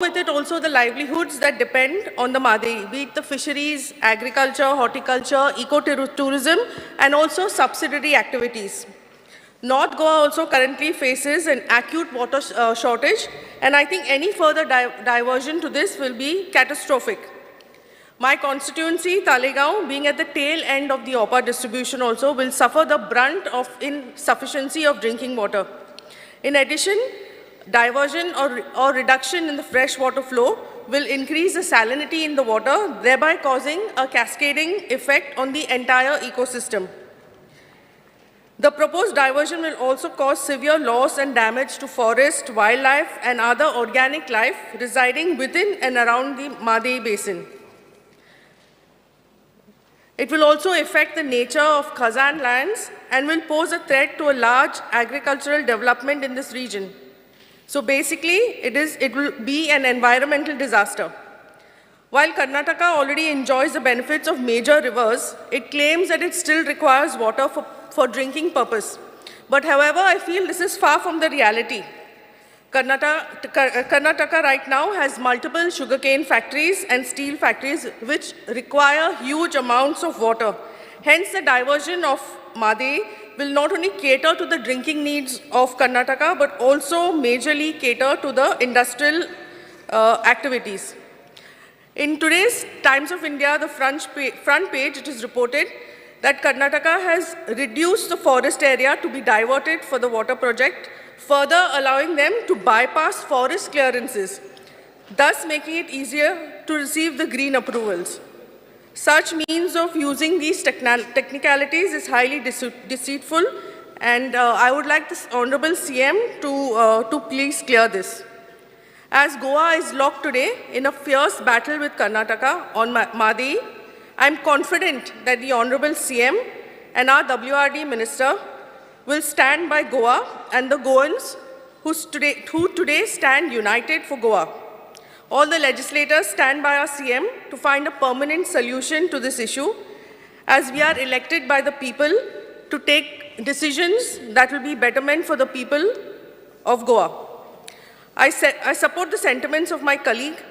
with it also the livelihoods that depend on the Mhadei, be it the fisheries, agriculture, horticulture, eco-tourism, and also subsidiary activities. North Goa also currently faces an acute water shortage, and I think any further diversion to this will be catastrophic. My constituency, Talegaon, being at the tail end of the OPA distribution also, will suffer the brunt of insufficiency of drinking water. In addition, diversion or reduction in the fresh water flow will increase the salinity in the water, thereby causing a cascading effect on the entire ecosystem. The proposed diversion will also cause severe loss and damage to forest, wildlife, and other organic life residing within and around the Mhadei basin. It will also affect the nature of Khazan lands and will pose a threat to a large agricultural development in this region. So basically, it will be an environmental disaster. While Karnataka already enjoys the benefits of major rivers, it claims that it still requires water for drinking purpose. But however, I feel this is far from the reality. Karnataka right now has multiple sugarcane factories and steel factories which require huge amounts of water. Hence, the diversion of Mhadei will not only cater to the drinking needs of Karnataka, but also majorly cater to the industrial activities. In today's Times of India, the front page, it is reported that Karnataka has reduced the forest area to be diverted for the water project, further allowing them to bypass forest clearances, thus making it easier to receive the green approvals. Such means of using these technicalities is highly deceitful, and I would like the Honorable CM to please clear this. As Goa is locked today in a fierce battle with Karnataka on Mhadei, I am confident that the Honorable CM and our WRD Minister will stand by Goa and the Goans who today stand united for Goa. All the legislators stand by our CM to find a permanent solution to this issue, as we are elected by the people to take decisions that will be betterment for the people of Goa. I support the sentiments of my colleague,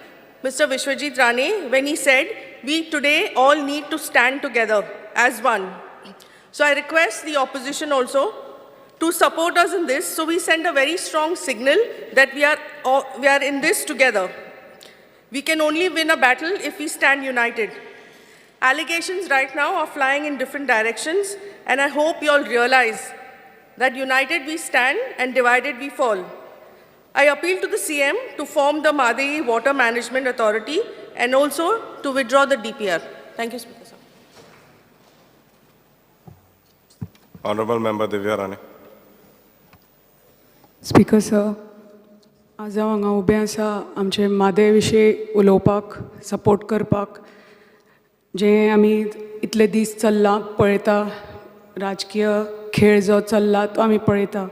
Mr. Vishwajit Rane, when he said, we today all need to stand together as one. So I request the opposition also to support us in this, so we send a very strong signal that we are in this together. We can only win a battle if we stand united. Allegations right now are flying in different directions, and I hope you all realize that united we stand and divided we fall. I appeal to the CM to form the Mhadei Water Management Authority and also to withdraw the DPR. Thank you, Speaker, sir. Honorable Member Divya Rane. Speaker sir, आज हांव हांगा उबें आसा आमचे म्हादय विशीं उलोवपाक, support करपाक, जें आमी इतले दीस चल्लां पळयता, राजकीय खेळ जो चल्ला तो आमी पळयता.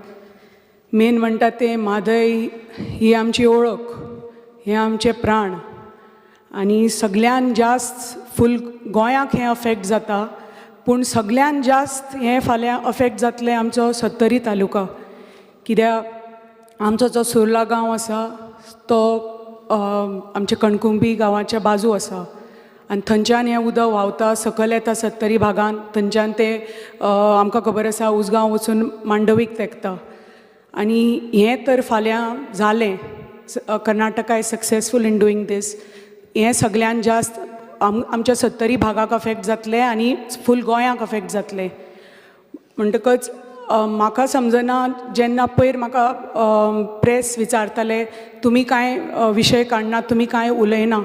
मेन म्हणटा तें म्हादय ही आमची ओळख, हें आमचें प्राण, आनी सगळ्यान जास्त फूल गोंयाक हें अफेक्ट जाता, पूण सगळ्यान जास्त हें फाल्यां अफेक्ट जातलें आमचो सत्तरी तालुका. कित्याक आमचो जो सुर्ला गांव आसा तो आमच्या कणकुंबी गांवाच्या बाजू आसा, आनी थंयच्यान हें उदक व्हांवता सकयल येता सत्तरी भागांत, थंयच्यान तें आमकां खबर आसा उसगांव वचून मांडवीक तेंकता. आनी हें तर फाल्यां जालें, Karnataka is successful in doing this. हें सगळ्यान जास्त आमच्या सत्तरी भागाक अफेक्ट जातलें आनी फूल गोंयाक अफेक्ट जातलें. म्हणटकच म्हाका समजना, जेन्ना पयर म्हाका प्रेस विचारताले तुमी कांय विशय काडना, तुमी कांय उलयना,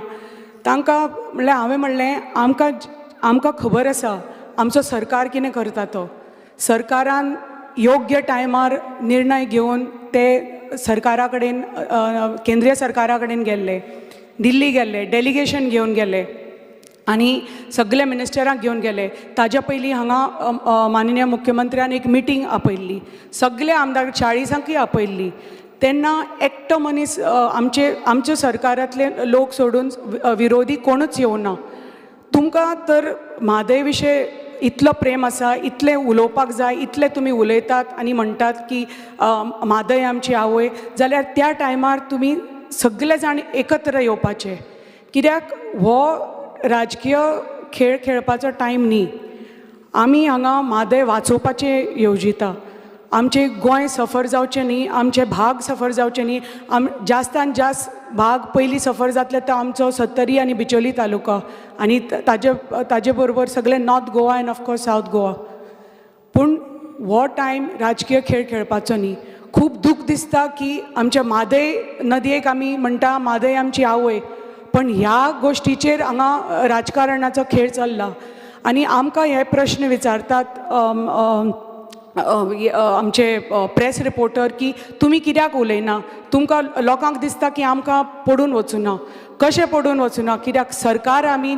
तांकां म्हणल्यार हांवें म्हणलें आमकां खबर आसा आमचो सरकार कितें करता तो. सरकारान योग्य टायमार निर्णय घेवन ते सरकारा कडेन, केंद्रीय सरकारा कडेन गेल्ले, दिल्ली गेल्ले, डेलिगेशन घेवन गेले आनी सगळे मिनिस्टरांक घेवन गेले. ताज्या पयलीं हांगा माननीय मुख्यमंत्र्यान एक मिटींग आपयल्ली, सगळे आमदार 40 आपयल्ली. तेन्ना एकटो मनीस आमचे सरकारांतले लोक सोडून विरोधी कोणूच येवना. तुमकां तर म्हादय विशय इतलो प्रेम आसा, इतलें उलोवपाक जाय, इतलें तुमी उलयतात आनी म्हणटात की म्हादय आमची आवय, जाल्यार त्या टायमार तुमी सगळे जाण एकत्र येवपाचे, कित्याक हो राजकीय खेळ खेळपाचो टायम न्ही. आमी हांगा म्हादय वाचोवपाचें येवजिता. आमचें गोंय सफर जावचें न्ही, आमचे भाग सफर जावचे न्ही. जास्तान जास्त भाग पयलीं सफर जातले तो आमचो सत्तरी आनी बिचोली तालुका आनी ताजे बरोबर सगळे नॉर्थ गोवा आनी ऑफकोर्स सावथ गोवा. पूण हो टायम राजकीय खेळ खेळपाचो न्ही. खूब दूख दिसता की आमच्या म्हादय नदयेक आमी म्हणटा म्हादय आमची आवय, पण ह्या गोश्टीचेर हांगा राजकारणाचो खेळ चल्ला. आनी आमकां हे प्रश्न विचारतात आमचे प्रेस रिपोर्टर की तुमी कित्याक उलयना, तुमकां लोकांक दिसता की आमकां पडून वचूना. कशें पडून वचूना, कित्याक सरकार आमी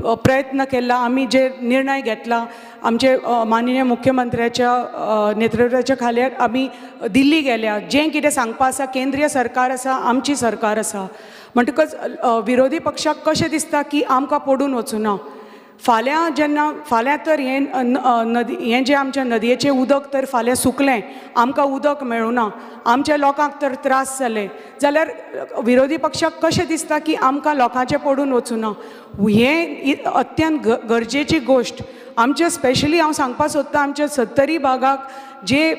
प्रयत्न केला, आमी जे निर्णय घेतला आमचे माननीय मुख्यमंत्र्याच्या नेतृत्वाच्या खाली आमी दिल्ली गेल्या. जें कितें सांगपा आसा केंद्रीय सरकार आसा, आमची सरकार आसा. म्हणटकच विरोधी पक्षाक कशें दिसता की आमकां पडून वचूना. फाल्यां तर हें जें आमच्या नदयेचें उदक तर फाल्यां सुकलें, आमकां उदक मेळूना, आमच्या लोकांक तर त्रास जाले, जाल्यार विरोधी पक्षाक कशें दिसता की आमकां लोकांचें पडून वचूना. हें अत्यंत गरजेची गोश्ट. आमच्या स्पेशली हांव सांगपाक सोदतां आमच्या सत्तरी भागाक जे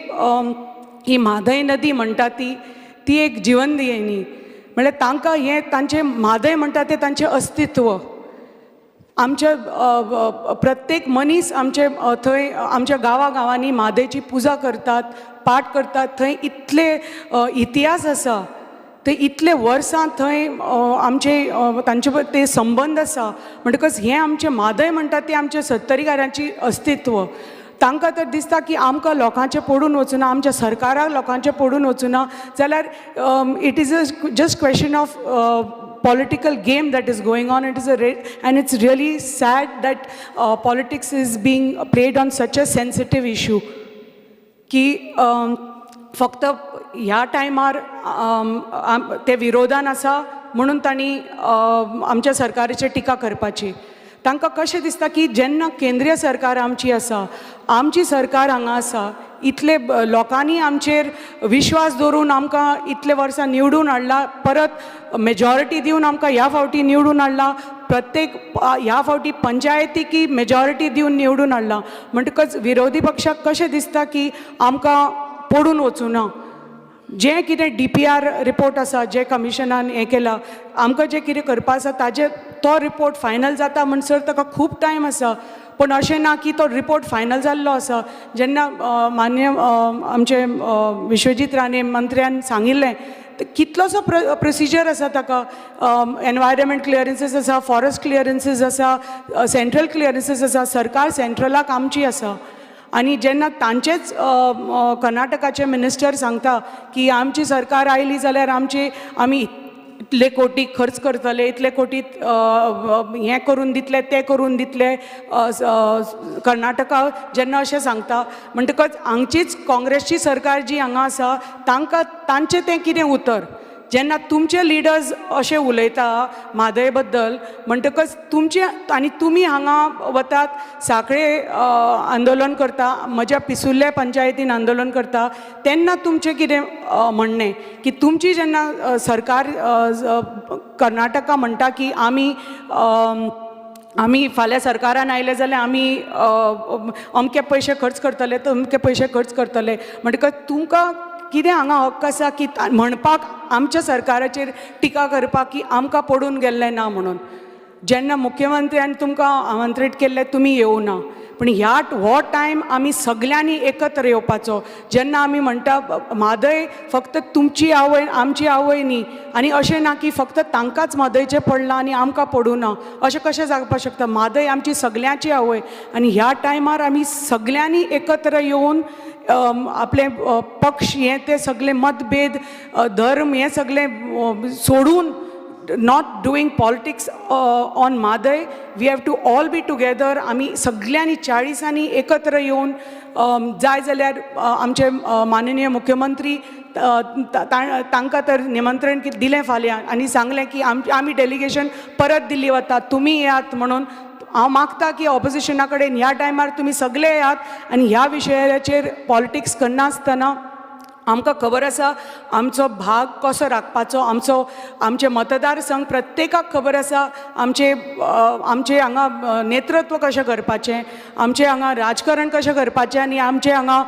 ही म्हादय नदी म्हणटा ती एक जिवनदायिनी. म्हणल्यार तांकां हें तांचें म्हादय म्हणटा तें तांचें अस्तित्व. आमच्या प्रत्येक मनीस आमचे थंय आमच्या गांवांनी म्हादयची पुजा करतात, पाठ करतात. थंय इतले इतिहास आसा, ते इतले वर्सां थंय आमचे तांचे ते संबंध आसा. म्हणटकच हें आमचें म्हादय म्हणटा तें आमच्या सत्तरीकारांची अस्तित्व. तांकां तर दिसता की आमकां लोकांचें पडून वचूना, आमच्या सरकाराक लोकांचें पडून वचूना, जाल्यार it is just question of political game that is going on. And it's really sad that politics is being played on such a sensitive issue की फक्त ह्या टायमार ते विरोधान आसा म्हणून तांणी आमच्या सरकाराचेर टिका करपाची. तांकां कशें दिसता की जेन्ना केंद्रीय सरकार आमची आसा, आमची सरकार हांगा आसा, इतले लोकांनी आमचेर विश्वास दवरून आमकां इतले वर्सां निवडून हाडला, परत मेजॉरिटी दिवन आमकां ह्या फावटी निवडून हाडला, प्रत्येक ह्या फावटी पंचायतीकी मेजॉरिटी दिवन निवडून हाडला. म्हणटकच विरोधी पक्षाक कशें दिसता की आमकां पडून वचूना. जें कितें DPR रिपोर्ट आसा, जे कमिशनान हें केलां, आमकां जें कितें करपा आसा ताजे तो रिपोर्ट फायनल जाता म्हणसर ताका खूब टायम आसा. पण अशें ना की तो रिपोर्ट फायनल जाल्लो आसा. जेन्ना माननीय आमचे विश्वजीत राणे मंत्र्यान सांगिल्लें कितलोसो प्रोसिजर आसा ताका. एनवायरमेंट क्लियरन्सीस आसा, फॉरेस्ट क्लियरन्सीस आसा, सेंट्रल क्लियरन्सीस आसा. सरकार सेंट्रलाक आमची आसा. आनी जेन्ना तांचेच कर्नाटकाचे मिनिस्टर सांगता की आमची सरकार आयली जाल्यार आमी इतले कोटी खर्च करतले, इतले कोटी हें करून दितले, ते करून दितले. कर्नाटका जेन्ना अशें सांगता म्हणटकच हांगचीच काँग्रेसची सरकार जी हांगा आसा तांचें तें कितें उतर. जेन्ना तुमचे लिडर्स अशें उलयता म्हादय बद्दल म्हणटकच तुमचे आनी तुमी हांगा वतात सांखळे आंदोलन करता, म्हज्या पिसुल्ल्या पंचायतीन आंदोलन करता, तेन्ना तुमचें कितें म्हणणें की तुमची जेन्ना सरकार कर्नाटका म्हणटा की आमी फाल्यां सरकारान आयले जाल्यार आमी अमके पयशे खर्च करतले, तमके पयशे खर्च करतले. म्हणटकच तुमकां कितें हांगा हक्क आसा की म्हणपाक आमच्या सरकाराचेर टिका करपाक की आमकां पडून गेल्लें ना म्हणून. जेन्ना मुख्यमंत्र्यान तुमकां आमंत्रीत केल्लें तुमी येवना. पण हो टायम आमी सगळ्यांनी एकत्र येवपाचो. जेन्ना आमी म्हणटा म्हादय फक्त तुमची आवय आमची आवय न्ही, आनी अशें ना की फक्त तांकांच म्हादयचें पडलां आनी आमकां पडूं ना, अशें कशें जावपाक शकता. म्हादय आमची सगळ्यांची आवय. आनी ह्या टायमार आमी सगळ्यांनी एकत्र येवन आपले पक्ष हे ते सगळे मतभेद धर्म हे सगळे सोडून not doing politics on Mhadei. We have to all be together. आमी सगळ्यांनी 40 एकत्र येवन जाय जाल्यार आमचे माननीय मुख्यमंत्री तांकां तर निमंत्रण दिलें फाल्यां आनी सांगलें की आमी डेलिगेशन परत दिल्ली वता, तुमी येयात म्हणून. हांव मागता की ऑपोजिशना कडेन ह्या टायमार तुमी सगळे येयात आनी ह्या विशयाचेर पॉलिटिक्स करनासतना आमकां खबर आसा आमचो भाग कसो राखपाचो, आमचे मतदारसंघ प्रत्येकाक खबर आसा आमचे हांगा नेतृत्व कशें करपाचें, आमचें हांगा राजकारण कशें करपाचें आनी आमचें हांगा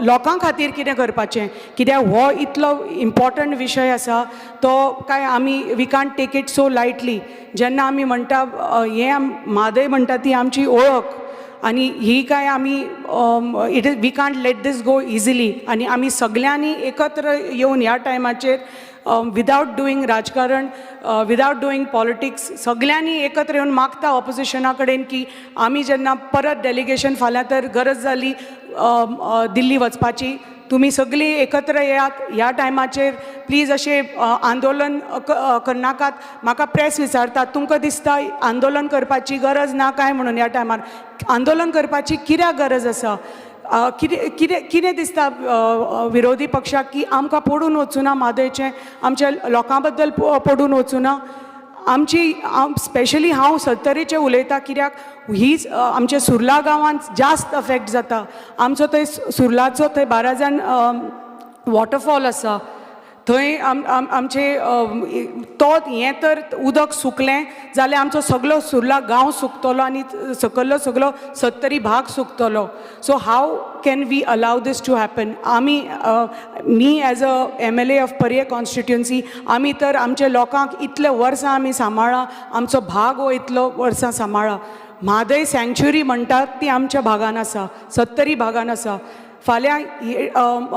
लोकां खातीर कितें करपाचें. कित्याक हो इतलो इम्पॉर्टंट विशय आसा तो काय आमी we can't take it so lightly. जेन्ना आमी म्हणटा हें म्हादय म्हणटा ती आमची ओळख आनी ही काय आमी it is we can't let this go easily. आनी आमी सगळ्यांनी एकत्र येवन ह्या टायमाचेर विदावट डुईंग राजकारण, विदावट डुईंग पॉलिटिक्स, सगळ्यांनी एकत्र येवन मागता ऑपोजिशना कडेन की आमी जेन्ना परत डेलिगेशन फाल्यां तर गरज जाली दिल्ली वचपाची, तुमी सगळीं एकत्र येयात ह्या टायमाचेर प्लीज अशें आंदोलन करनाकात. म्हाका प्रेस विचारतात तुमकां दिसता आंदोलन करपाची गरज ना काय म्हणून ह्या टायमार. आंदोलन करपाची कित्याक गरज आसा? कितें दिसता विरोधी पक्षाक की आमकां पडून वचूं ना म्हादयचें, आमच्या लोकां बद्दल पडून वचूं ना? आमची स्पेशली हांव सत्तरीचें उलयतां कित्याक हीच आमच्या सुर्ला गांवांत जास्त अफेक्ट जाता. आमचो थंय सुर्लाचो थंय 12 जाण वॉटरफॉल आसा, थंय आमचे तो हें तर उदक सुकलें जाल्यार आमचो सगळो सुर्ला गांव सुकतलो आनी सकयल्लो सगळो सत्तरी भाग सुकतलो. So how can we allow this to happen? Me as a MLA of Parye constituency, आमी तर आमच्या लोकांक इतले वर्सां आमी सांबाळ्ळा, आमचो भाग हो इतलो वर्सां सांबाळ्ळा. म्हादय सँक्च्युरी म्हणटात ती आमच्या भागान आसा, सत्तरी भागान आसा. फाल्यां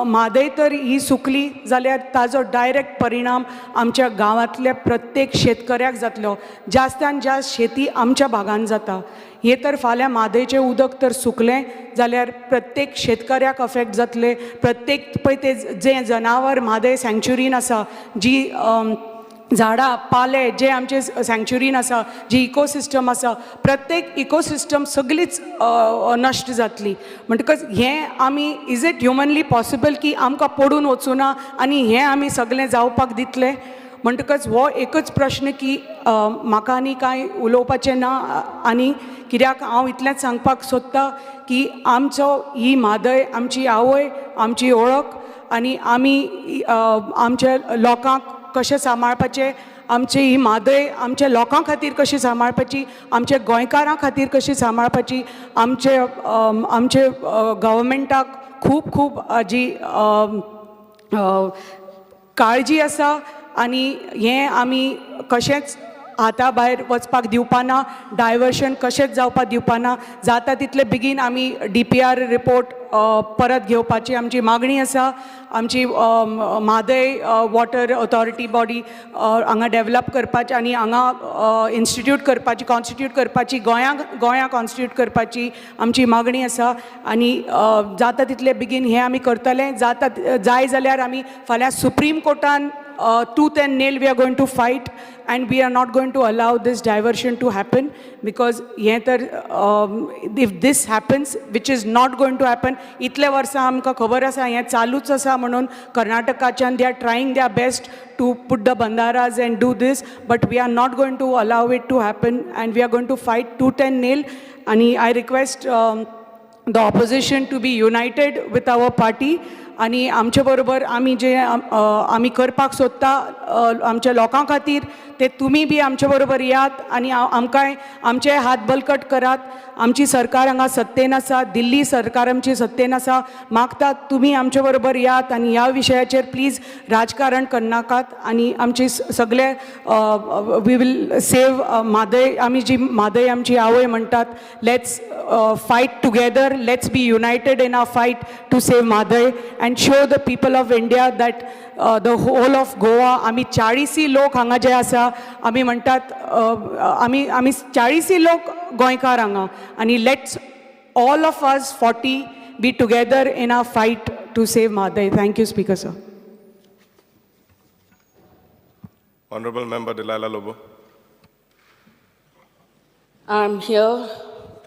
म्हादय तर ही सुकली जाल्यार ताजो डायरेक्ट परिणाम आमच्या गांवांतल्या प्रत्येक शेतकऱ्याक जातलो. जास्तान जास्त शेती आमच्या भागान जाता. हे तर फाल्यां म्हादयचें उदक तर सुकलें जाल्यार प्रत्येक शेतकऱ्याक अफेक्ट जातले. प्रत्येक पळय ते जें जनावर म्हादय सँक्च्युरीन आसा, जी झाडां पाले जे आमचे सँक्च्युरीन आसा, जी इकोसिस्टम आसा, प्रत्येक इकोसिस्टम सगळीच नश्ट जातली. म्हणटकच हें आमी इज इट ह्युमनली पॉसिबल की आमकां पडून वचूं ना आनी हें आमी सगळें जावपाक दितले? म्हणटकच हो एकच प्रश्न की म्हाका आनी कांय उलोवपाचें ना. आनी कित्याक हांव इतलेंच सांगपाक सोदतां की आमचो ही म्हादय आमची आवय, आमची ओळख, आनी आमी आमच्या लोकांक कशें सांबाळपाचें, आमची ही म्हादय आमच्या लोकां खातीर कशी सांबाळपाची, आमच्या गोंयकारां खातीर कशी सांबाळपाची, आमचे गव्हर्मेंटाक खूब खूब हाजी काळजी आसा. आनी हें आमी कशेंच हाता भायर वचपाक दिवपाना, डायवर्शन कशेंच जावपाक दिवपाना. जाता तितले बेगीन आमी DPR रिपोर्ट परत घेवपाची आमची मागणी आसा. आमची म्हादय वॉटर ऑथॉरिटी बॉडी हांगा डेवलप करपाची आनी हांगा इन्स्टिट्यूट करपाची, कॉन्स्टिट्यूट करपाची, गोंयां कॉन्स्टिट्यूट करपाची आमची मागणी आसा. आनी जाता तितले बेगीन हें आमी करतले. जाय जाल्यार आमी फाल्यां supreme कोर्टान tooth and nail we are going to fight, and we are not going to allow this diversion to happen, because if this happens, which is not going to happen, itle varsa amka khabar asa he chaluch asa म्हणून कर्नाटकाच्यान they are trying their best to put the bandaras and do this, but we are not going to allow it to happen, and we are going to fight tooth and nail. And I request the opposition to be united with our party. आनी आमचे बरोबर आमी जे आमी करपाक सोदता आमच्या लोकां खातीर ते तुमी बी आमचे बरोबर यात आनी आमकांय आमचे हात बलकट करात. आमची सरकार हांगा सत्तेन आसा, दिल्ली सरकार आमची सत्तेन आसा. मागतात तुमी आमचे बरोबर यात आनी ह्या विशयाचेर प्लीज राजकारण करनाकात. आनी आमची सगळे वी वील सेव म्हादय, आमी जी म्हादय आमची आवय म्हणटात, let's fight together, let's be united in our fight to save Mhadei and show the people of India that the whole of Goa, आमी 40 लोक हांगा जे आसा, आमी म्हणटात आमी 40 लोक गोंयकार हांगा, आनी let's all of us 40 be together in our fight to save Mhadei. Thank you, Speaker sir. Honorable Member Delilah Lobo. I'm here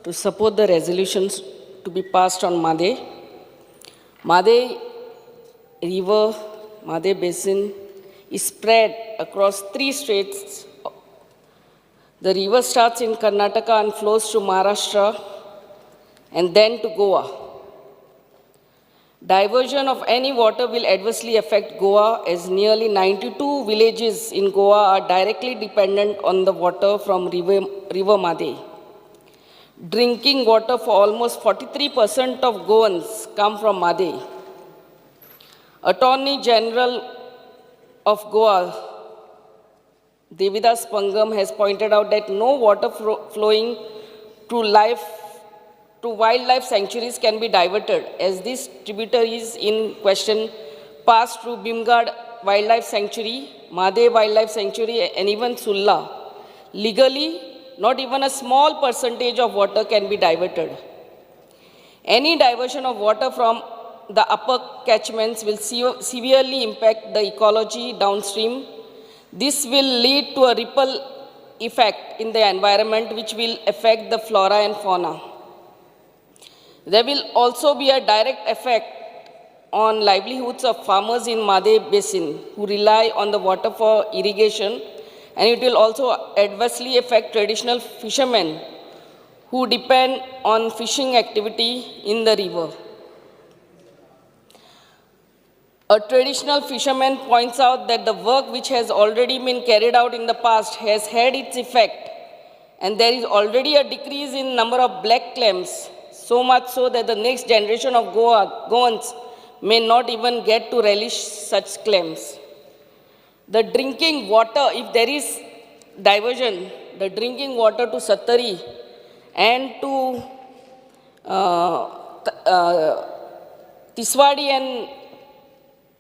to support the resolutions to be passed on Mhadei. Mhadei River, Mhadei Basin is spread across 3 states. The river starts in Karnataka and flows to Maharashtra and then to Goa. Diversion of any water will adversely affect Goa, as nearly 92 villages in Goa are directly dependent on the water from river Mhadei. Drinking water for almost 43% of Goans come from Mhadei. Attorney General of Goa, Devidas Pangam, has pointed out that no water flowing to wildlife sanctuaries can be diverted, as these tributaries in question pass through Bhimgad Wildlife Sanctuary, Mhadei Wildlife Sanctuary, and even Sulla. Legally, not even a small percentage of water can be diverted. Any diversion of water from the upper catchments will severely impact the ecology downstream. This will lead to a ripple effect in the environment, which will affect the flora and fauna. There will also be a direct effect on livelihoods of farmers in Mhadei Basin who rely on the water for irrigation, and it will also adversely affect traditional fishermen who depend on fishing activity in the river. A traditional fisherman points out that the work which has already been carried out in the past has had its effect, and there is already a decrease in number of black clams, so much so that the next generation of Goans may not even get to relish such clams. The drinking water, if there is diversion, the drinking water to Sattari and to Tiswadi and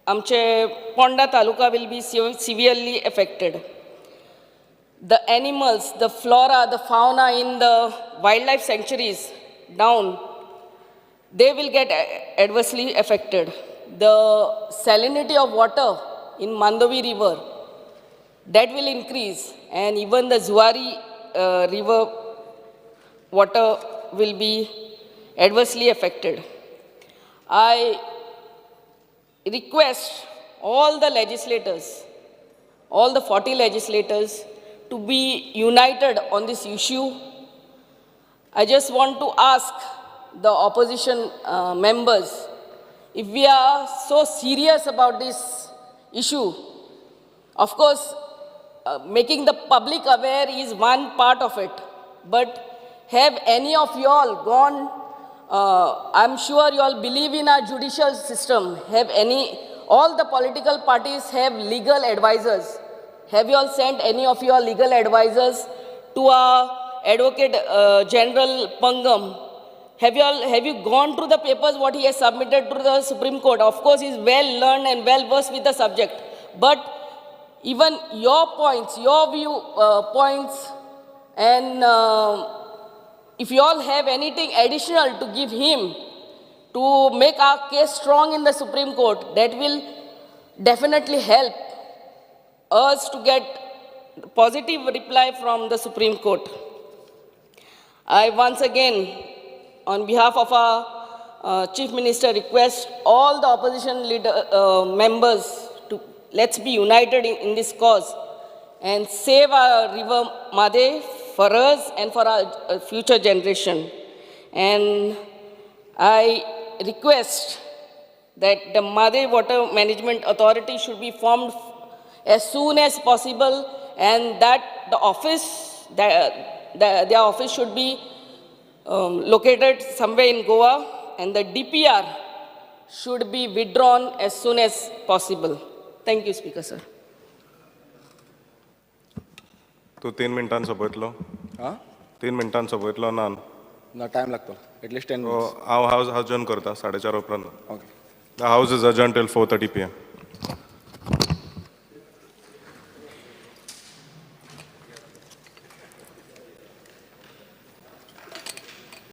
Amche Ponda Taluka will be severely affected. The animals, the flora, the fauna in the wildlife sanctuaries down, they will get adversely affected. The salinity of water in Mandovi River, that will increase, and even the Zuari River water will be adversely affected. I request all the legislators, all the 40 legislators, to be united on this issue. I just want to ask the opposition members, if we are so serious about this issue, of course, making the public aware is one part of it, but have any of you all gone, I'm sure you all believe in our judicial system, all the political parties have legal advisors. Have you all sent any of your legal advisors to our Advocate General Pangam? Have you gone through the papers what he has submitted to the Supreme Court? Of course, he is well learned and well versed with the subject. But even your points, your view points, and if you all have anything additional to give him to make our case strong in the Supreme Court, that will definitely help us to get positive reply from the Supreme Court. I once again, on behalf of our Chief Minister, request all the opposition members to let's be united in this cause and save our river Mhadei for us and for our future generation. And I request that the Mhadei Water Management Authority should be formed as soon as possible, and that the office, their office should be located somewhere in Goa, and the DPR should be withdrawn as soon as possible. Thank you, Speaker, sir. तू 3 मिनिटांचो पळयतलो हां 3 मिनिटांचो पळयतलो ना ना time लागतो at least 10 हांव house join करता 4:30 उपरांत okay the house is adjourned till 4:30 PM